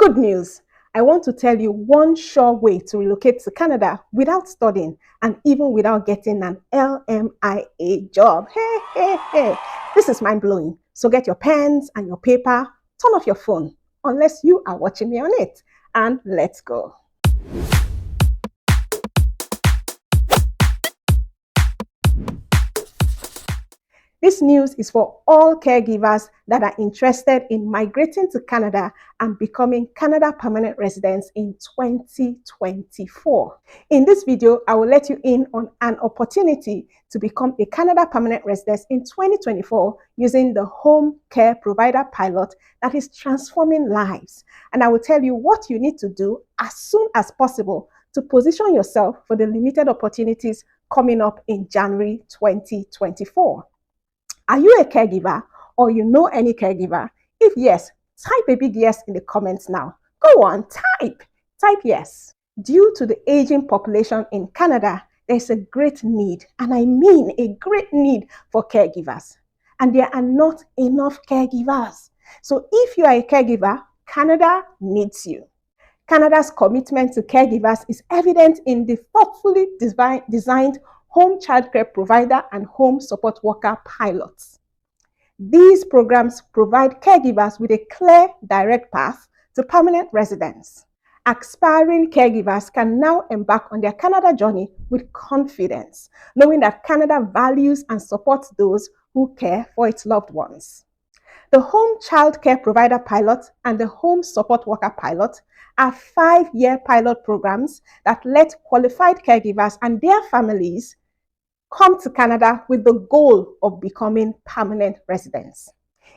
Good news! I want to tell you one sure way to relocate to Canada without studying and even without getting an LMIA job. Hey, hey, hey. This is mind-blowing. So get your pens and your paper, turn off your phone, unless you are watching me on it, and let's go. This news is for all caregivers that are interested in migrating to Canada and becoming Canada permanent residents in 2024. In this video, I will let you in on an opportunity to become a Canada permanent resident in 2024 using the home care provider pilot that is transforming lives. And I will tell you what you need to do as soon as possible to position yourself for the limited opportunities coming up in January 2024. Are you a caregiver or you know any caregiver? If yes, type a big yes in the comments now. Go on, type yes. Due to the aging population in Canada, there's a great need, and I mean a great need for caregivers. And there are not enough caregivers. So if you are a caregiver, Canada needs you. Canada's commitment to caregivers is evident in the thoughtfully designed home childcare provider and home support worker pilots. These programs provide caregivers with a clear, direct path to permanent residence. Aspiring caregivers can now embark on their Canada journey with confidence, knowing that Canada values and supports those who care for its loved ones. The Home Child Care Provider Pilot and the Home Support Worker Pilot are 5-year pilot programs that let qualified caregivers and their families come to Canada with the goal of becoming permanent residents.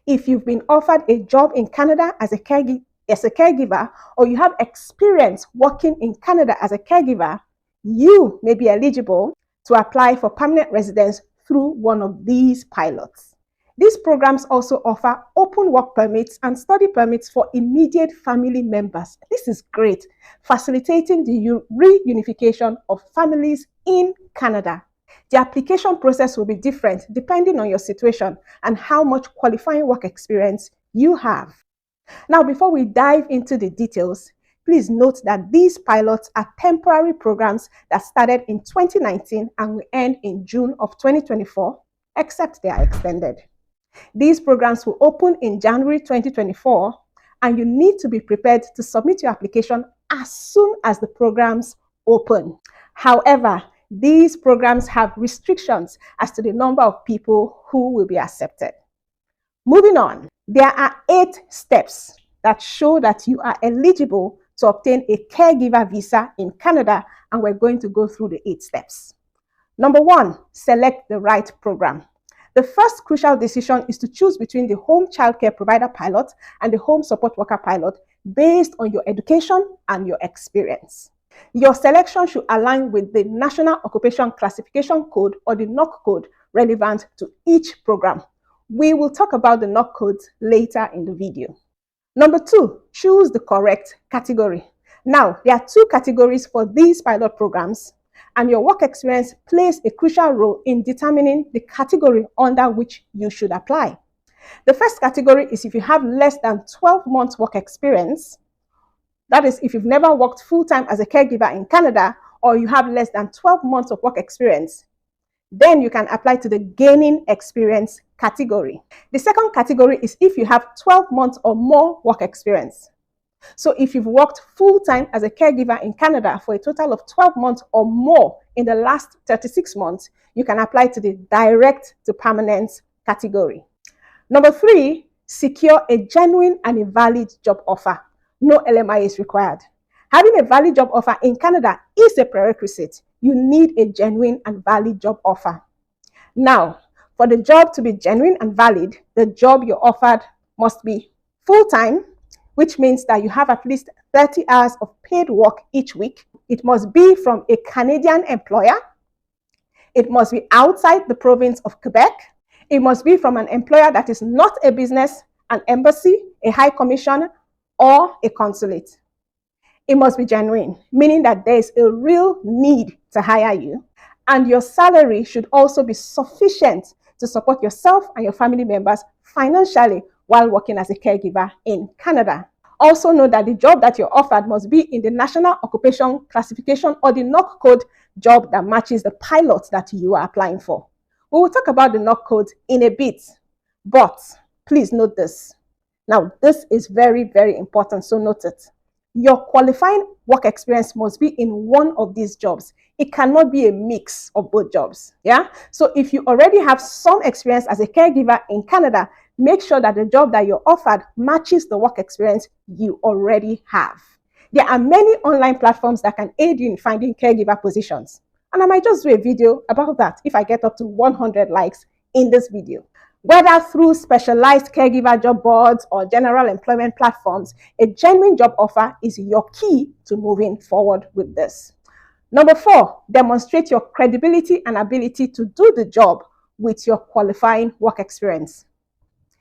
If you've been offered a job in Canada as a caregiver, or you have experience working in Canada as a caregiver, you may be eligible to apply for permanent residence through one of these pilots. These programs also offer open work permits and study permits for immediate family members. This is great, facilitating the reunification of families in Canada. The application process will be different depending on your situation and how much qualifying work experience you have. Now, before we dive into the details, please note that these pilots are temporary programs that started in 2019 and will end in June of 2024, except they are extended. These programs will open in January 2024, and you need to be prepared to submit your application as soon as the programs open. However, these programs have restrictions as to the number of people who will be accepted. Moving on, there are 8 steps that show that you are eligible to obtain a caregiver visa in Canada, and we're going to go through the 8 steps. Number 1, select the right program. The first crucial decision is to choose between the Home Child Care Provider Pilot and the Home Support Worker Pilot based on your education and your experience. Your selection should align with the National Occupation Classification Code, or the NOC code, relevant to each program. We will talk about the NOC codes later in the video. Number 2, choose the correct category. Now, there are 2 categories for these pilot programs, and your work experience plays a crucial role in determining the category under which you should apply. The first category is if you have less than 12 months work experience. That is, if you've never worked full-time as a caregiver in Canada, or you have less than 12 months of work experience, then you can apply to the gaining experience category. The second category is if you have 12 months or more work experience. So if you've worked full-time as a caregiver in Canada for a total of 12 months or more in the last 36 months, you can apply to the direct to permanent category. Number 3, secure a genuine and a valid job offer. No LMI is required. Having a valid job offer in Canada is a prerequisite. You need a genuine and valid job offer. Now, for the job to be genuine and valid, the job you're offered must be full-time, which means that you have at least 30 hours of paid work each week. It must be from a Canadian employer. It must be outside the province of Quebec. It must be from an employer that is not a business, an embassy, a high commission, or a consulate. It must be genuine, meaning that there is a real need to hire you, and your salary should also be sufficient to support yourself and your family members financially while working as a caregiver in Canada. Also know that the job that you're offered must be in the National Occupation Classification or the NOC code job that matches the pilot that you are applying for. We will talk about the NOC code in a bit, but please note this. Now, this is very, very important, so note it. Your qualifying work experience must be in one of these jobs. It cannot be a mix of both jobs. Yeah. So if you already have some experience as a caregiver in Canada, make sure that the job that you're offered matches the work experience you already have. There are many online platforms that can aid you in finding caregiver positions. And I might just do a video about that if I get up to 100 likes in this video. Whether through specialized caregiver job boards or general employment platforms, a genuine job offer is your key to moving forward with this. Number 4, demonstrate your credibility and ability to do the job with your qualifying work experience.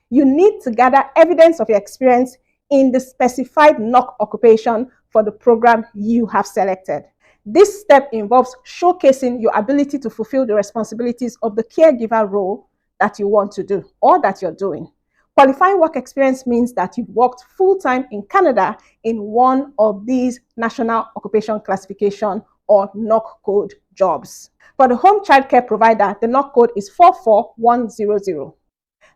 You need to gather evidence of your experience in the specified NOC occupation for the program you have selected. This step involves showcasing your ability to fulfill the responsibilities of the caregiver role that you want to do or that you're doing. Qualifying work experience means that you've worked full-time in Canada in one of these National Occupation Classification or NOC code jobs. For the home child care provider, the NOC code is 44100.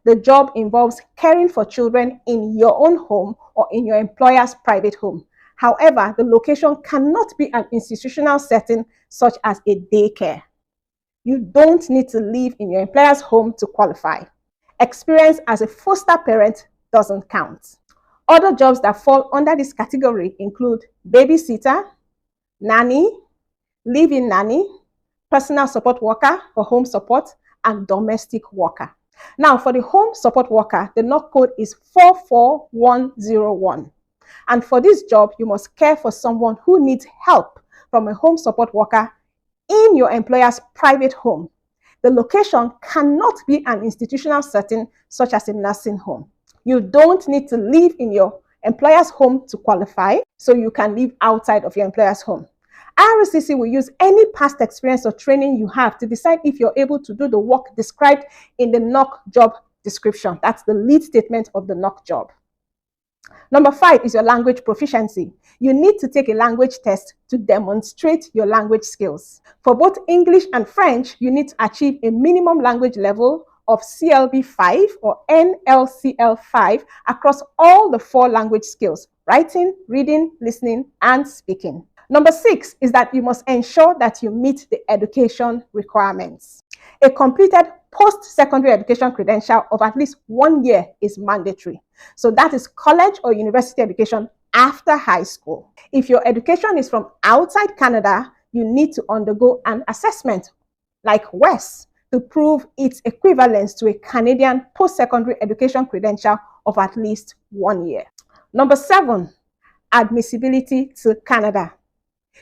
The job involves caring for children in your own home or in your employer's private home. However, the location cannot be an institutional setting such as a daycare. You don't need to live in your employer's home to qualify. Experience as a foster parent doesn't count. Other jobs that fall under this category include babysitter, nanny, live-in nanny, personal support worker for home support, and domestic worker. Now, for the home support worker, the NOC code is 44101. And for this job, you must care for someone who needs help from a home support worker in your employer's private home. The location cannot be an institutional setting such as a nursing home. You don't need to live in your employer's home to qualify, so you can live outside of your employer's home. RCC will use any past experience or training you have to decide if you're able to do the work described in the NOC job description. That's the lead statement of the NOC job. Number 5 is your language proficiency. You need to take a language test to demonstrate your language skills. For both English and French, you need to achieve a minimum language level of CLB 5 or NLCL 5 across all the 4 language skills: writing, reading, listening, and speaking. Number 6 is that you must ensure that you meet the education requirements. A completed post-secondary education credential of at least 1 year is mandatory. So that is college or university education after high school. If your education is from outside Canada, you need to undergo an assessment like WES to prove its equivalence to a Canadian post-secondary education credential of at least 1 year. Number 7, admissibility to Canada.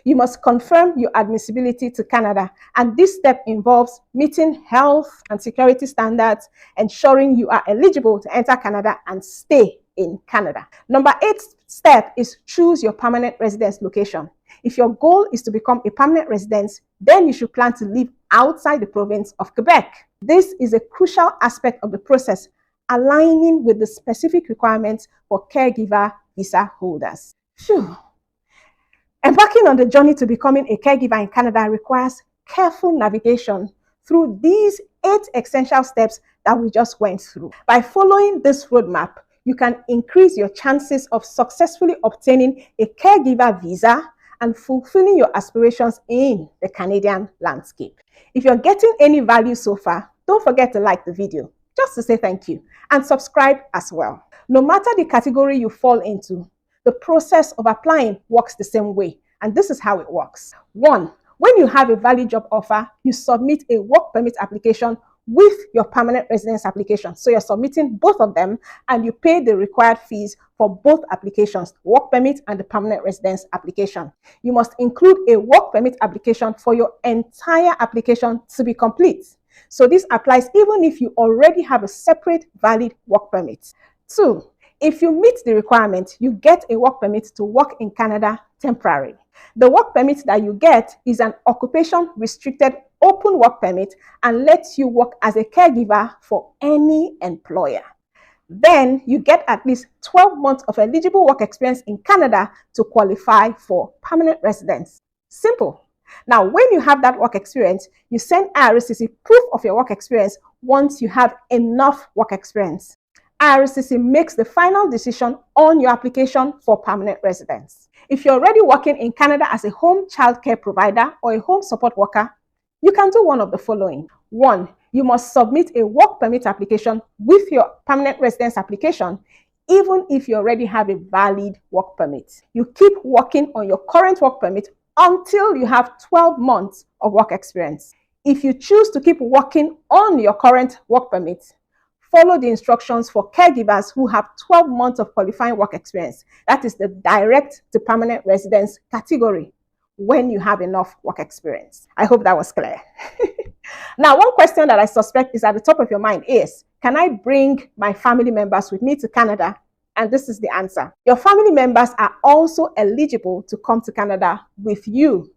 You must confirm your admissibility to Canada, and this step involves meeting health and security standards, ensuring you are eligible to enter Canada and stay in Canada. Number 8 step is choose your permanent residence location. If your goal is to become a permanent resident, then you should plan to live outside the province of Quebec. This is a crucial aspect of the process, aligning with the specific requirements for caregiver visa holders. Phew. Embarking on the journey to becoming a caregiver in Canada requires careful navigation through these 8 essential steps that we just went through. By following this roadmap, you can increase your chances of successfully obtaining a caregiver visa and fulfilling your aspirations in the Canadian landscape. If you're getting any value so far, don't forget to like the video just to say thank you, and subscribe as well. No matter the category you fall into, the process of applying works the same way, and this is how it works. 1, when you have a valid job offer, you submit a work permit application with your permanent residence application. So you're submitting both of them, and you pay the required fees for both applications, work permit and the permanent residence application. You must include a work permit application for your entire application to be complete. So this applies even if you already have a separate valid work permit. 2, if you meet the requirement, you get a work permit to work in Canada temporarily. The work permit that you get is an occupation-restricted open work permit and lets you work as a caregiver for any employer. Then you get at least 12 months of eligible work experience in Canada to qualify for permanent residence. Simple. Now, when you have that work experience, you send IRCC proof of your work experience once you have enough work experience. IRCC makes the final decision on your application for permanent residence. If you're already working in Canada as a home childcare provider or a home support worker, you can do one of the following. 1. You must submit a work permit application with your permanent residence application, even if you already have a valid work permit. You keep working on your current work permit until you have 12 months of work experience. If you choose to keep working on your current work permit, follow the instructions for caregivers who have 12 months of qualifying work experience. That is the direct to permanent residence category when you have enough work experience. I hope that was clear. Now, one question that I suspect is at the top of your mind is, can I bring my family members with me to Canada? And this is the answer. Your family members are also eligible to come to Canada with you.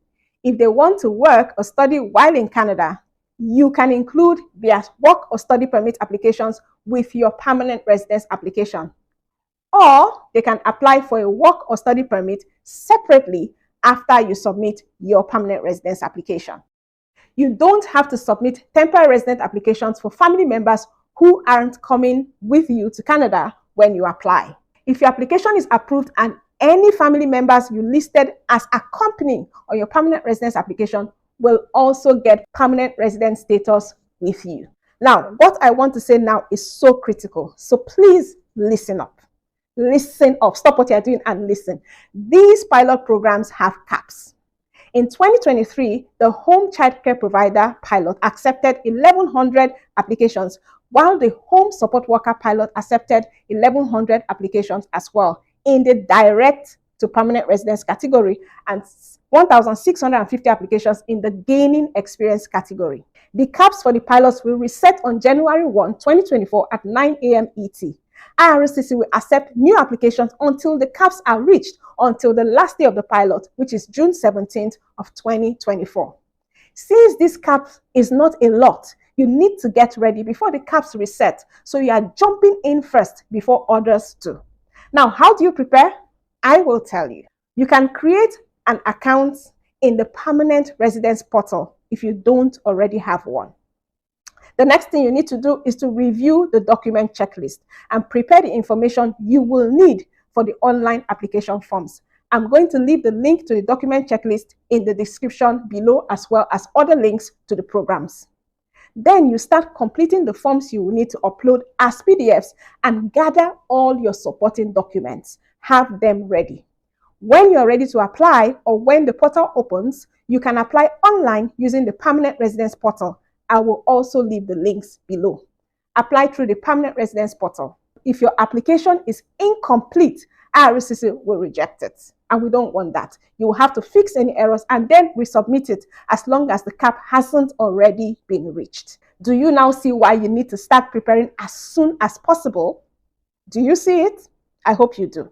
If they want to work or study while in Canada, you can include their work or study permit applications with your permanent residence application. Or they can apply for a work or study permit separately after you submit your permanent residence application. You don't have to submit temporary resident applications for family members who aren't coming with you to Canada when you apply. If your application is approved and any family members you listed as accompanying on your permanent residence application will also get permanent resident status with you. Now, what I want to say now is so critical. So please listen up. Listen up. Stop what you're doing and listen. These pilot programs have caps. In 2023, the home childcare provider pilot accepted 1,100 applications, while the home support worker pilot accepted 1,100 applications as well in the direct to permanent residence category and 1,650 applications in the gaining experience category. The caps for the pilots will reset on January 1, 2024 at 9 a.m. ET. IRCC will accept new applications until the caps are reached until the last day of the pilot, which is June 17th of 2024. Since this cap is not a lot, you need to get ready before the caps reset, so you are jumping in first before others do. Now, how do you prepare? I will tell you. You can create an account in the permanent residence portal if you don't already have one. The next thing you need to do is to review the document checklist and prepare the information you will need for the online application forms. I'm going to leave the link to the document checklist in the description below, as well as other links to the programs. Then you start completing the forms you will need to upload as PDFs and gather all your supporting documents. Have them ready. When you're ready to apply, or when the portal opens, you can apply online using the permanent residence portal. I will also leave the links below. Apply through the permanent residence portal. If your application is incomplete, IRCC will reject it, and we don't want that. You will have to fix any errors and then resubmit it as long as the cap hasn't already been reached. Do you now see why you need to start preparing as soon as possible? Do you see it? I hope you do.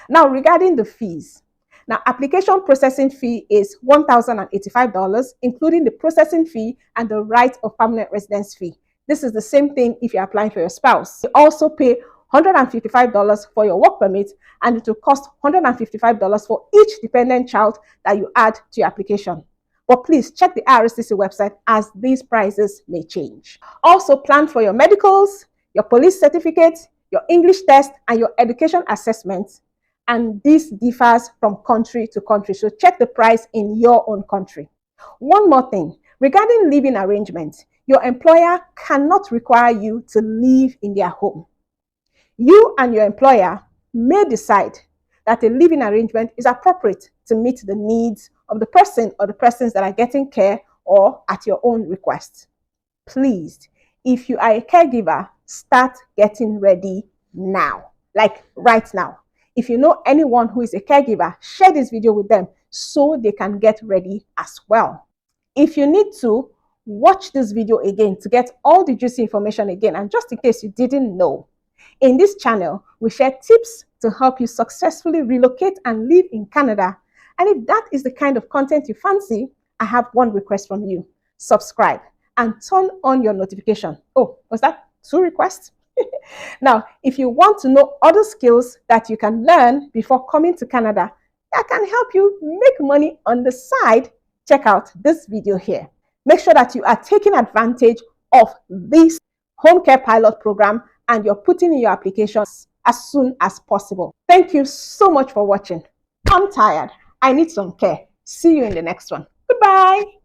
Now, regarding the fees. Now, application processing fee is $1,085, including the processing fee and the right of permanent residence fee. This is the same thing if you're applying for your spouse. You also pay $155 for your work permit, and it will cost $155 for each dependent child that you add to your application. But please check the IRCC website, as these prices may change. Also, plan for your medicals, your police certificate, your English test, and your education assessment. And this differs from country to country, so check the price in your own country. One more thing, regarding living arrangements, your employer cannot require you to live in their home. You and your employer may decide that a living arrangement is appropriate to meet the needs of the person or the persons that are getting care, or at your own request. Please, if you are a caregiver, start getting ready now, like right now. If you know anyone who is a caregiver, share this video with them so they can get ready as well. If you need to, watch this video again to get all the juicy information again, and just in case you didn't know. In this channel, we share tips to help you successfully relocate and live in Canada. And if that is the kind of content you fancy, I have one request from you. Subscribe and turn on your notification. Oh, was that 2 requests? Now, if you want to know other skills that you can learn before coming to Canada that can help you make money on the side, check out this video here. Make sure that you are taking advantage of this home care pilot program and you're putting in your applications as soon as possible. Thank you so much for watching. I'm tired. I need some care. See you in the next one. Goodbye.